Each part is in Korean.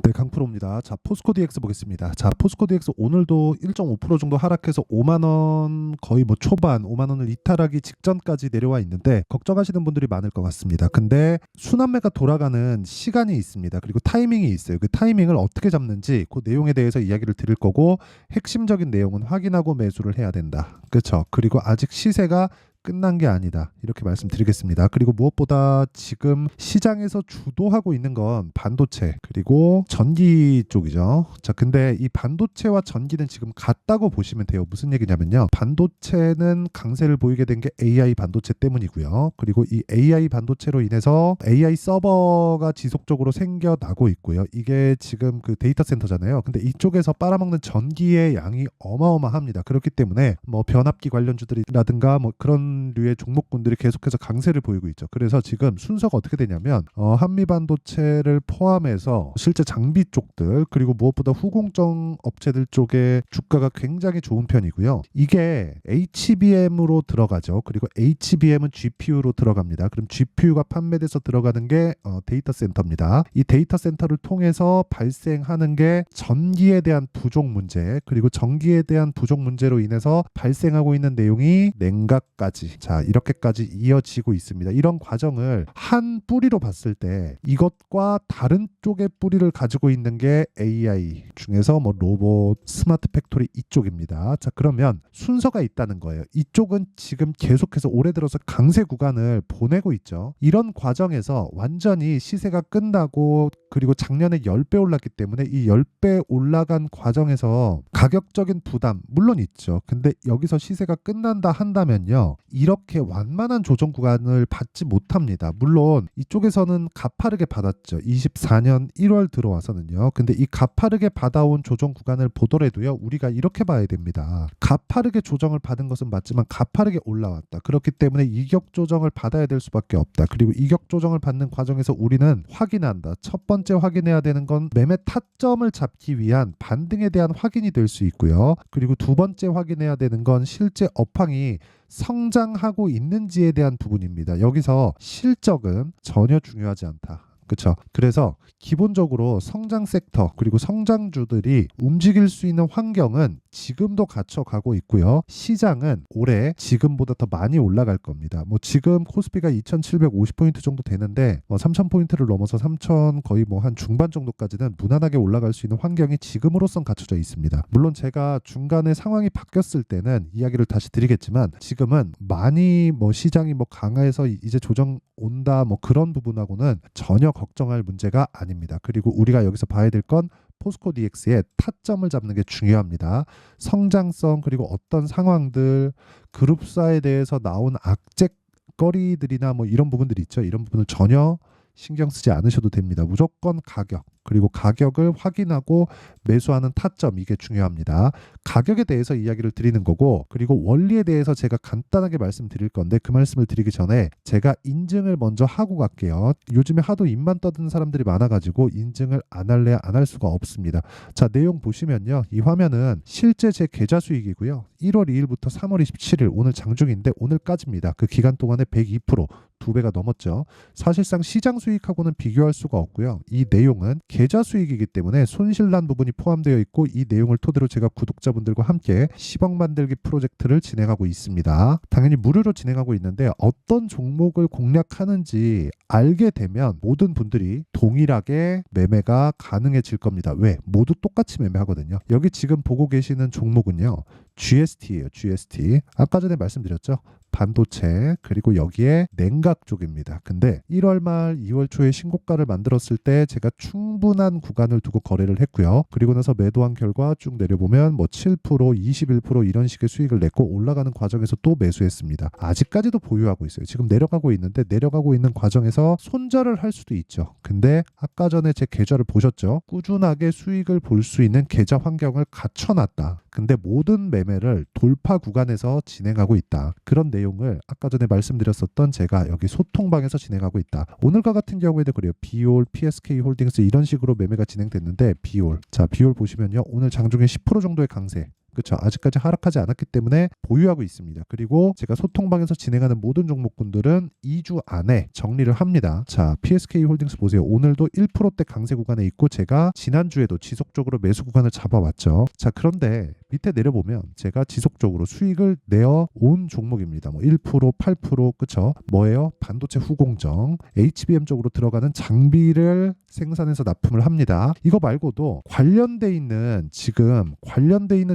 네, 강프로입니다. 자, 포스코 DX 보겠습니다. 자, 포스코 DX 오늘도 1.5% 정도 하락해서 5만 원 거의 뭐 초반 5만 원을 이탈하기 직전까지 내려와 있는데 걱정하시는 분들이 많을 것 같습니다. 근데 순환매가 돌아가는 시간이 있습니다. 그리고 타이밍이 있어요. 그 타이밍을 어떻게 잡는지 그 내용에 대해서 이야기를 드릴 거고 핵심적인 내용은 확인하고 매수를 해야 된다. 그렇죠? 그리고 아직 시세가 끝난 게 아니다. 이렇게 말씀드리겠습니다. 그리고 무엇보다 지금 시장에서 주도하고 있는 건 반도체 그리고 전기 쪽이죠. 자, 근데 이 반도체와 전기는 지금 같다고 보시면 돼요. 무슨 얘기냐면요. 반도체는 강세를 보이게 된 게 AI 반도체 때문이고요. 그리고 이 AI 반도체로 인해서 AI 서버가 지속적으로 생겨나고 있고요. 이게 지금 그 데이터 센터잖아요. 근데 이쪽에서 빨아먹는 전기의 양이 어마어마합니다. 그렇기 때문에 뭐 변압기 관련주들이라든가 뭐 그런 류의 종목군들이 계속해서 강세를 보이고 있죠. 그래서 지금 순서가 어떻게 되냐면 한미 반도체를 포함해서 실제 장비 쪽들 그리고 무엇보다 후공정 업체들 쪽에 주가가 굉장히 좋은 편이고요. 이게 HBM으로 들어가죠. 그리고 HBM은 GPU로 들어갑니다. 그럼 GPU가 판매돼서 들어가는 게 데이터 센터입니다. 이 데이터 센터를 통해서 발생하는 게 전기에 대한 부족 문제 그리고 전기에 대한 부족 문제로 인해서 발생하고 있는 내용이 냉각까지 자, 이렇게까지 이어지고 있습니다. 이런 과정을 한 뿌리로 봤을 때 이것과 다른 쪽의 뿌리를 가지고 있는 게 AI 중에서 뭐 로봇, 스마트 팩토리 이쪽입니다. 자, 그러면 순서가 있다는 거예요. 이쪽은 지금 계속해서 올해 들어서 강세 구간을 보내고 있죠. 이런 과정에서 완전히 시세가 끝나고 그리고 작년에 10배 올랐기 때문에 이 10배 올라간 과정에서 가격적인 부담 물론 있죠. 근데 여기서 시세가 끝난다 한다면요. 이렇게 완만한 조정 구간을 받지 못합니다. 물론 이쪽에서는 가파르게 받았죠. 24년 1월 들어와서는요. 근데 이 가파르게 받아온 조정 구간을 보더라도요. 우리가 이렇게 봐야 됩니다. 가파르게 조정을 받은 것은 맞지만 가파르게 올라왔다. 그렇기 때문에 이격 조정을 받아야 될 수밖에 없다. 그리고 이격 조정을 받는 과정에서 우리는 확인한다. 첫 번째 확인해야 되는 건 매매 타점을 잡기 위한 반등에 대한 확인이 될 수 있고요. 그리고 두 번째 확인해야 되는 건 실제 업황이 성장하고 있는지에 대한 부분입니다. 여기서 실적은 전혀 중요하지 않다. 그렇죠. 그래서 기본적으로 성장 섹터 그리고 성장주들이 움직일 수 있는 환경은 지금도 갖춰가고 있고요. 시장은 올해 지금보다 더 많이 올라갈 겁니다. 뭐 지금 코스피가 2,750포인트 정도 되는데 3,000포인트를 넘어서 3,000 거의 뭐 한 중반 정도까지는 무난하게 올라갈 수 있는 환경이 지금으로선 갖춰져 있습니다. 물론 제가 중간에 상황이 바뀌었을 때는 이야기를 다시 드리겠지만 지금은 많이 뭐 시장이 뭐 강화해서 이제 조정 온다 뭐 그런 부분하고는 전혀 걱정할 문제가 아닙니다. 그리고 우리가 여기서 봐야 될 건 포스코 DX의 타점을 잡는 게 중요합니다. 성장성 그리고 어떤 상황들 그룹사에 대해서 나온 악재거리들이나 뭐 이런 부분들이 있죠. 이런 부분을 전혀 신경 쓰지 않으셔도 됩니다. 무조건 가격 그리고 가격을 확인하고 매수하는 타점 이게 중요합니다. 가격에 대해서 이야기를 드리는 거고 그리고 원리에 대해서 제가 간단하게 말씀드릴 건데 그 말씀을 드리기 전에 제가 인증을 먼저 하고 갈게요. 요즘에 하도 입만 떠드는 사람들이 많아가지고 인증을 안 할래야 안 할 수가 없습니다. 자, 내용 보시면요. 이 화면은 실제 제 계좌 수익이고요. 1월 2일부터 3월 27일 오늘 장중인데 오늘까지입니다. 그 기간 동안에 102% 2배가 넘었죠. 사실상 시장 수익하고는 비교할 수가 없고요. 이 내용은 계좌 수익이기 때문에 손실난 부분이 포함되어 있고 이 내용을 토대로 제가 구독자분들과 함께 10억 만들기 프로젝트를 진행하고 있습니다. 당연히 무료로 진행하고 있는데 어떤 종목을 공략하는지 알게 되면 모든 분들이 동일하게 매매가 가능해질 겁니다. 왜? 모두 똑같이 매매하거든요. 여기 지금 보고 계시는 종목은요. GST예요. GST. 아까 전에 말씀드렸죠. 반도체 그리고 여기에 냉각 쪽입니다. 근데 1월 말 2월 초에 신고가를 만들었을 때 제가 충분한 구간을 두고 거래를 했고요. 그리고 나서 매도한 결과 쭉 내려보면 뭐 7%, 21% 이런 식의 수익을 냈고 올라가는 과정에서 또 매수했습니다. 아직까지도 보유하고 있어요. 지금 내려가고 있는데 내려가고 있는 과정에서 손절을 할 수도 있죠. 근데 아까 전에 제 계좌를 보셨죠? 꾸준하게 수익을 볼 수 있는 계좌 환경을 갖춰놨다. 근데 모든 매매를 돌파 구간에서 진행하고 있다. 그런 내용을 아까 전에 말씀드렸었던 제가 여기 소통방에서 진행하고 있다. 오늘과 같은 경우에도 그래요. 비올, PSK 홀딩스 이런 식으로 매매가 진행됐는데 비올. 자, 비올 보시면요. 오늘 장중에 10% 정도의 강세. 그쵸? 아직까지 하락하지 않았기 때문에 보유하고 있습니다. 그리고 제가 소통방에서 진행하는 모든 종목군들은 2주 안에 정리를 합니다. 자, PSK 홀딩스 보세요. 오늘도 1%대 강세 구간에 있고 제가 지난주에도 지속적으로 매수 구간을 잡아왔죠. 자, 그런데 밑에 내려보면 제가 지속적으로 수익을 내어 온 종목입니다. 뭐 1%, 8%, 그쵸? 뭐예요? 반도체 후공정, HBM 쪽으로 들어가는 장비를 생산해서 납품을 합니다. 이거 말고도 관련돼 있는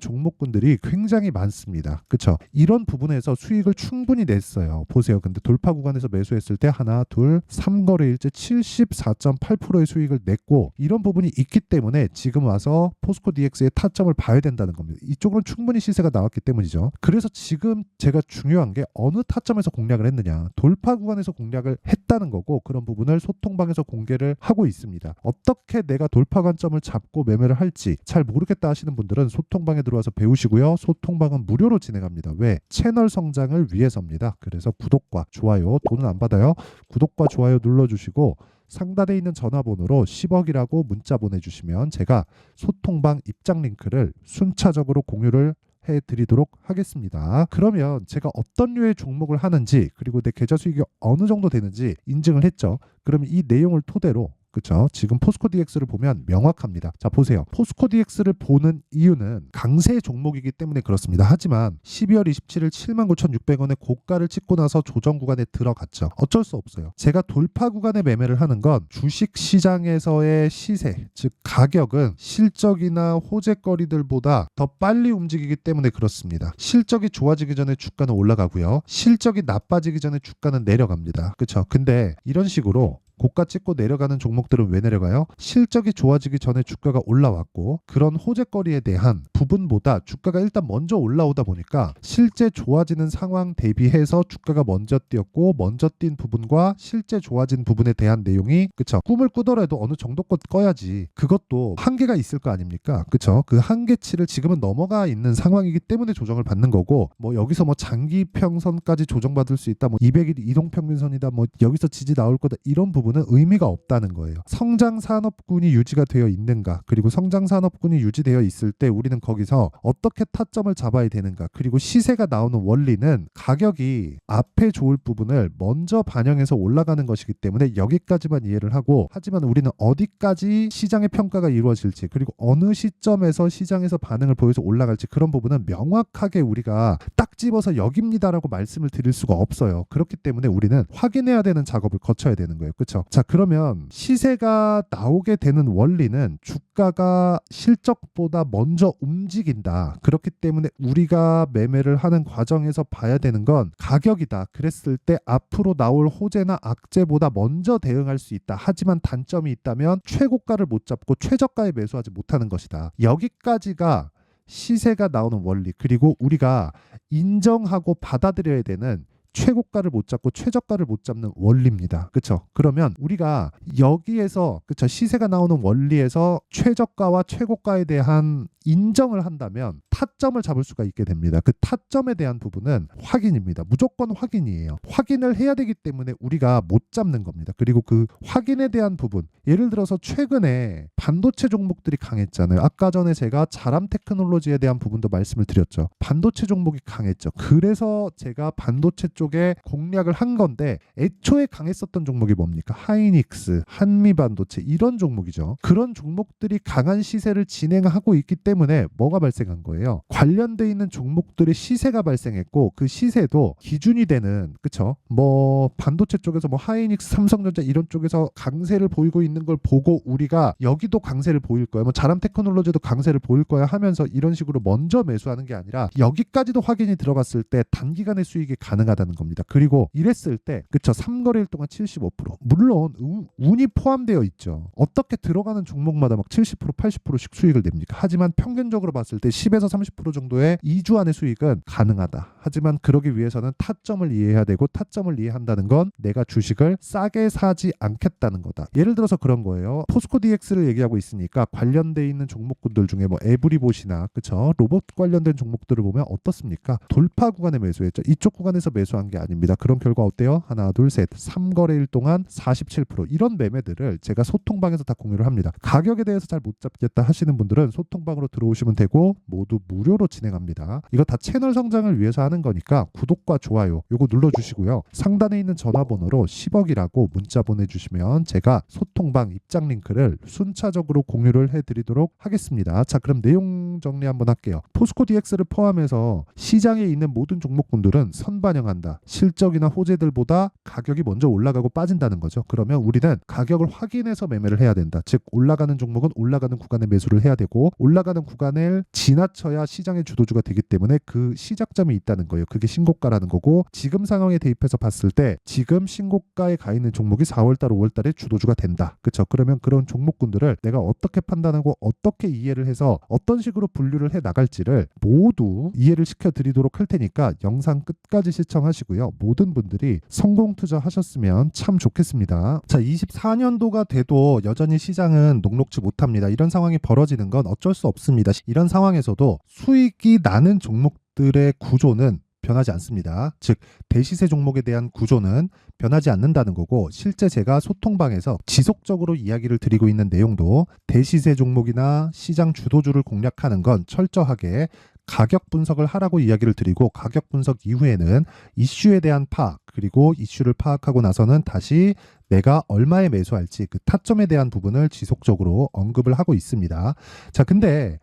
종목군들이 굉장히 많습니다. 그쵸? 이런 부분에서 수익을 충분히 냈어요. 보세요. 근데 돌파 구간에서 매수했을 때 하나, 둘, 3거래일째 74.8%의 수익을 냈고 이런 부분이 있기 때문에 지금 와서 포스코 DX의 타점을 봐야 된다는 겁니다. 이쪽으로는 충분히 시세가 나왔기 때문이죠. 그래서 지금 제가 중요한 게 어느 타점에서 공략을 했느냐, 돌파 구간에서 공략을 했다는 거고 그런 부분을 소통방에서 공개를 하고 있습니다. 어떻게 내가 돌파 관점을 잡고 매매를 할지 잘 모르겠다 하시는 분들은 소통방에 들어와서 배우시고요. 소통방은 무료로 진행합니다. 왜? 채널 성장을 위해서입니다. 그래서 구독과 좋아요, 돈은 안 받아요. 구독과 좋아요 눌러주시고 상단에 있는 전화번호로 10억이라고 문자 보내주시면 제가 소통방 입장 링크를 순차적으로 공유를 해드리도록 하겠습니다. 그러면 제가 어떤 류의 종목을 하는지 그리고 내 계좌 수익이 어느 정도 되는지 인증을 했죠. 그러면 이 내용을 토대로 그렇죠. 지금 포스코 DX를 보면 명확합니다. 자, 보세요. 포스코 DX를 보는 이유는 강세 종목이기 때문에 그렇습니다. 하지만 12월 27일 79,600원의 고가를 찍고 나서 조정 구간에 들어갔죠. 어쩔 수 없어요. 제가 돌파 구간에 매매를 하는 건 주식 시장에서의 시세, 즉 가격은 실적이나 호재거리들보다 더 빨리 움직이기 때문에 그렇습니다. 실적이 좋아지기 전에 주가는 올라가고요. 실적이 나빠지기 전에 주가는 내려갑니다. 그렇죠. 근데 이런 식으로 고가 찍고 내려가는 종목들은 왜 내려가요? 실적이 좋아지기 전에 주가가 올라왔고 그런 호재거리에 대한 부분보다 주가가 일단 먼저 올라오다 보니까 실제 좋아지는 상황 대비해서 주가가 먼저 뛰었고 먼저 뛴 부분과 실제 좋아진 부분에 대한 내용이 그쵸? 꿈을 꾸더라도 어느 정도껏 꺼야지 그것도 한계가 있을 거 아닙니까? 그쵸? 그 한계치를 지금은 넘어가 있는 상황이기 때문에 조정을 받는 거고 뭐 여기서 뭐 장기평선까지 조정받을 수 있다 뭐 200일 이동평균선이다 뭐 여기서 지지 나올 거다 이런 부분 은 의미가 없다는 거예요. 성장 산업군이 유지가 되어 있는가 그리고 성장 산업군이 유지되어 있을 때 우리는 거기서 어떻게 타점을 잡아야 되는가 그리고 시세가 나오는 원리는 가격이 앞에 좋을 부분을 먼저 반영해서 올라가는 것이기 때문에 여기까지만 이해를 하고 하지만 우리는 어디까지 시장의 평가가 이루어질지 그리고 어느 시점에서 시장에서 반응을 보여서 올라갈지 그런 부분은 명확하게 우리가 딱 집어서 여기입니다라고 말씀을 드릴 수가 없어요. 그렇기 때문에 우리는 확인해야 되는 작업을 거쳐야 되는 거예요. 그렇죠? 자, 그러면 시세가 나오게 되는 원리는 주가가 실적보다 먼저 움직인다. 그렇기 때문에 우리가 매매를 하는 과정에서 봐야 되는 건 가격이다. 그랬을 때 앞으로 나올 호재나 악재보다 먼저 대응할 수 있다. 하지만 단점이 있다면 최고가를 못 잡고 최저가에 매수하지 못하는 것이다. 여기까지가 시세가 나오는 원리 그리고 우리가 인정하고 받아들여야 되는 최고가를 못 잡고 최저가를 못 잡는 원리입니다. 그렇죠? 그러면 우리가 여기에서 그렇죠? 시세가 나오는 원리에서 최저가와 최고가에 대한 인정을 한다면 타점을 잡을 수가 있게 됩니다. 그 타점에 대한 부분은 확인입니다. 무조건 확인이에요. 확인을 해야 되기 때문에 우리가 못 잡는 겁니다. 그리고 그 확인에 대한 부분 예를 들어서 최근에 반도체 종목들이 강했잖아요. 아까 전에 제가 자람 테크놀로지에 대한 부분도 말씀을 드렸죠. 반도체 종목이 강했죠. 그래서 제가 반도체 쪽에 공략을 한 건데 애초에 강했었던 종목이 뭡니까? 하이닉스, 한미반도체 이런 종목이죠. 그런 종목들이 강한 시세를 진행하고 있기 때문에 뭐가 발생한 거예요? 관련돼 있는 종목들의 시세가 발생했고 그 시세도 기준이 되는 그쵸? 뭐 반도체 쪽에서 뭐 하이닉스, 삼성전자 이런 쪽에서 강세를 보이고 있는 걸 보고 우리가 여기도 강세를 보일 거야. 뭐 자람 테크놀로지도 강세를 보일 거야 하면서 이런 식으로 먼저 매수하는 게 아니라 여기까지도 확인이 들어갔을 때 단기간의 수익이 가능하다는 겁니다. 그리고 이랬을 때 그쵸? 3거래일 동안 75% 물론 운이 포함되어 있죠. 어떻게 들어가는 종목마다 막 70%, 80%씩 수익을 냅니까? 하지만 평균적으로 봤을 때 10에서 30% 정도의 2주 안의 수익은 가능하다. 하지만 그러기 위해서는 타점을 이해해야 되고 타점을 이해한다는 건 내가 주식을 싸게 사지 않겠다는 거다. 예를 들어서 그런 거예요. 포스코 DX를 얘기하고 있으니까 관련돼 있는 종목군들 중에 뭐 에브리봇이나 그쵸? 로봇 관련된 종목들을 보면 어떻습니까? 돌파 구간에 매수했죠. 이쪽 구간에서 매수한 게 아닙니다. 그런 결과 어때요? 하나, 둘, 셋. 3거래일 동안 47% 이런 매매들을 제가 소통방에서 다 공유를 합니다. 가격에 대해서 잘 못 잡겠다 하시는 분들은 소통방으로 들어오시면 되고 모두 무료로 진행합니다. 이거 다 채널 성장을 위해서 하는 거니까 구독과 좋아요 요거 눌러주시고요. 상단에 있는 전화번호로 10억이라고 문자 보내주시면 제가 소통방 입장 링크를 순차적으로 공유를 해드리도록 하겠습니다. 자, 그럼 내용 정리 한번 할게요. 포스코 DX를 포함해서 시장에 있는 모든 종목군들은 선반영한다. 실적이나 호재들보다 가격이 먼저 올라가고 빠진다는 거죠. 그러면 우리는 가격을 확인해서 매매를 해야 된다. 즉 올라가는 종목은 올라가는 구간에 매수를 해야 되고 올라가는 구간을 지나쳐야 시장의 주도주가 되기 때문에 그 시작점이 있다는 거예요. 그게 신고가라는 거고 지금 상황에 대입해서 봤을 때 지금 신고가에 가 있는 종목이 4월달 5월달에 주도주가 된다. 그렇죠? 그러면 그런 종목군들을 내가 어떻게 판단하고 어떻게 이해를 해서 어떤 식으로 분류를 해 나갈지를 모두 이해를 시켜드리도록 할 테니까 영상 끝까지 시청하시고요. 모든 분들이 성공 투자하셨으면 참 좋겠습니다. 자, 24년도가 돼도 여전히 시장은 녹록지 못합니다. 이런 상황이 벌어지는 건 어쩔 수 없습니다. 이런 상황에서도 수익이 나는 종목들의 구조는 변하지 않습니다. 즉 대시세 종목에 대한 구조는 변하지 않는다는 거고 실제 제가 소통방에서 지속적으로 이야기를 드리고 있는 내용도 대시세 종목이나 시장 주도주를 공략하는 건 철저하게 가격 분석을 하라고 이야기를 드리고 가격 분석 이후에는 이슈에 대한 파악 그리고 이슈를 파악하고 나서는 다시 내가 얼마에 매수할지 그 타점에 대한 부분을 지속적으로 언급을 하고 있습니다. 자, 근데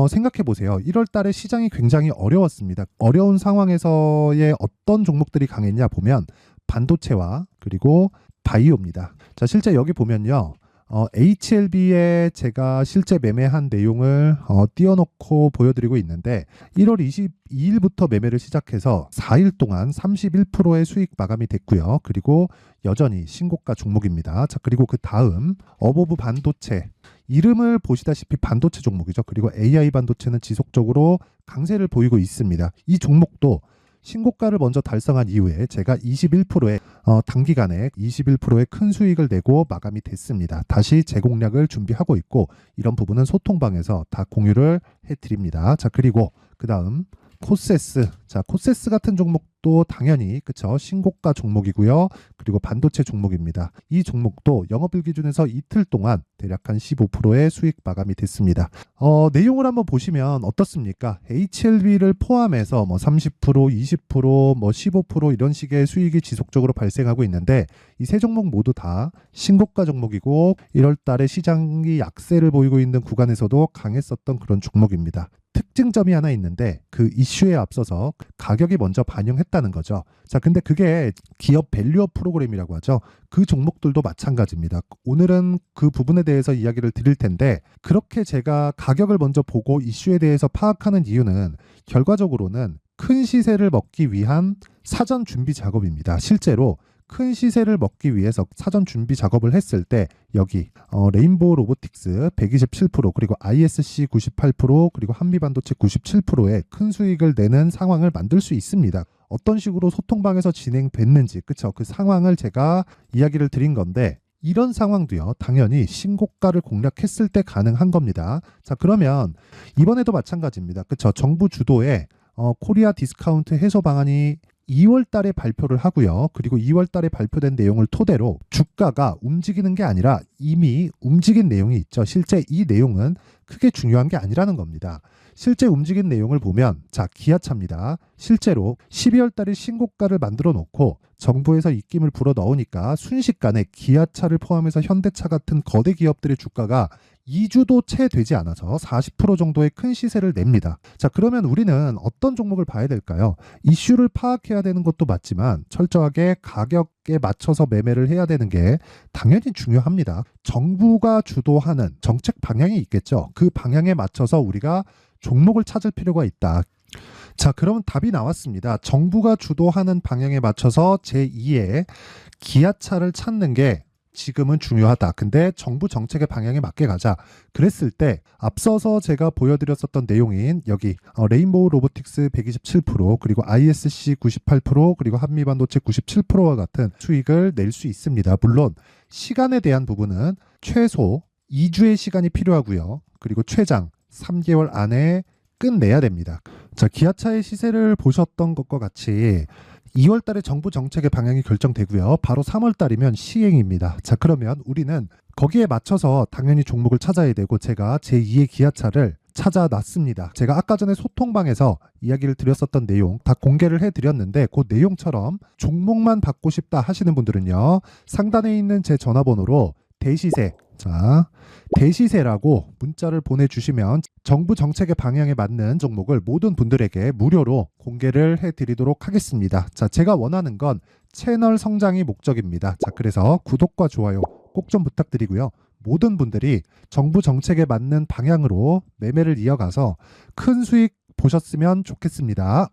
생각해 보세요. 1월 달에 시장이 굉장히 어려웠습니다. 어려운 상황에서의 어떤 종목들이 강했냐 보면 반도체와 그리고 바이오입니다. 자, 실제 여기 보면요. HLB에 제가 실제 매매한 내용을 띄워놓고 보여드리고 있는데 1월 22일부터 매매를 시작해서 4일 동안 31%의 수익 마감이 됐고요. 그리고 여전히 신고가 종목입니다. 자, 그리고 그 다음 어보브 반도체 이름을 보시다시피 반도체 종목이죠. 그리고 AI 반도체는 지속적으로 강세를 보이고 있습니다. 이 종목도 신고가를 먼저 달성한 이후에 제가 21%의 단기간에 21%의 큰 수익을 내고 마감이 됐습니다. 다시 재공략을 준비하고 있고 이런 부분은 소통방에서 다 공유를 해드립니다. 자, 그리고 그 다음 코세스. 자, 코세스 같은 종목도 당연히 그쵸 신고가 종목이고요. 그리고 반도체 종목입니다. 이 종목도 영업일 기준에서 이틀 동안 대략 한 15%의 수익 마감이 됐습니다. 내용을 한번 보시면 어떻습니까? HLB를 포함해서 뭐 30%, 20%, 뭐 15% 이런 식의 수익이 지속적으로 발생하고 있는데 이 세 종목 모두 다 신고가 종목이고 1월 달에 시장이 약세를 보이고 있는 구간에서도 강했었던 그런 종목입니다. 특징점이 하나 있는데 그 이슈에 앞서서 가격이 먼저 반영했다는 거죠. 자, 근데 그게 기업 밸류업 프로그램이라고 하죠. 그 종목들도 마찬가지입니다. 오늘은 그 부분에 대해서 이야기를 드릴 텐데 그렇게 제가 가격을 먼저 보고 이슈에 대해서 파악하는 이유는 결과적으로는 큰 시세를 먹기 위한 사전 준비 작업입니다. 실제로 큰 시세를 먹기 위해서 사전 준비 작업을 했을 때 여기 레인보우 로보틱스 127% 그리고 ISC 98% 그리고 한미반도체 97%의 큰 수익을 내는 상황을 만들 수 있습니다. 어떤 식으로 소통방에서 진행됐는지 그쵸? 그 상황을 제가 이야기를 드린 건데 이런 상황도요 당연히 신고가를 공략했을 때 가능한 겁니다. 자, 그러면 이번에도 마찬가지입니다. 그쵸? 정부 주도의 코리아 디스카운트 해소 방안이 2월 달에 발표를 하고요. 그리고 2월 달에 발표된 내용을 토대로 주가가 움직이는 게 아니라 이미 움직인 내용이 있죠. 실제 이 내용은 크게 중요한 게 아니라는 겁니다. 실제 움직인 내용을 보면 자, 기아차입니다. 실제로 12월 달에 신고가를 만들어 놓고 정부에서 입김을 불어 넣으니까 순식간에 기아차를 포함해서 현대차 같은 거대 기업들의 주가가 2주도 채 되지 않아서 40% 정도의 큰 시세를 냅니다. 자, 그러면 우리는 어떤 종목을 봐야 될까요? 이슈를 파악해야 되는 것도 맞지만 철저하게 가격에 맞춰서 매매를 해야 되는 게 당연히 중요합니다. 정부가 주도하는 정책 방향이 있겠죠. 그 방향에 맞춰서 우리가 종목을 찾을 필요가 있다. 자, 그러면 답이 나왔습니다. 정부가 주도하는 방향에 맞춰서 제2의 기아차를 찾는 게 지금은 중요하다. 근데 정부 정책의 방향에 맞게 가자. 그랬을 때 앞서서 제가 보여드렸었던 내용인 여기 레인보우 로보틱스 127% 그리고 ISC 98% 그리고 한미반도체 97%와 같은 수익을 낼 수 있습니다. 물론 시간에 대한 부분은 최소 2주의 시간이 필요하고요. 그리고 최장 3개월 안에 끝내야 됩니다. 자, 기아차의 시세를 보셨던 것과 같이 2월 달에 정부 정책의 방향이 결정되고요. 바로 3월 달이면 시행입니다. 자, 그러면 우리는 거기에 맞춰서 당연히 종목을 찾아야 되고 제가 제2의 기아차를 찾아놨습니다. 제가 아까 전에 소통방에서 이야기를 드렸었던 내용 다 공개를 해드렸는데 그 내용처럼 종목만 받고 싶다 하시는 분들은요, 상단에 있는 제 전화번호로 대시세, 자, 대시세라고 문자를 보내주시면 정부 정책의 방향에 맞는 종목을 모든 분들에게 무료로 공개를 해드리도록 하겠습니다. 자, 제가 원하는 건 채널 성장이 목적입니다. 자, 그래서 구독과 좋아요 꼭 좀 부탁드리고요. 모든 분들이 정부 정책에 맞는 방향으로 매매를 이어가서 큰 수익 보셨으면 좋겠습니다.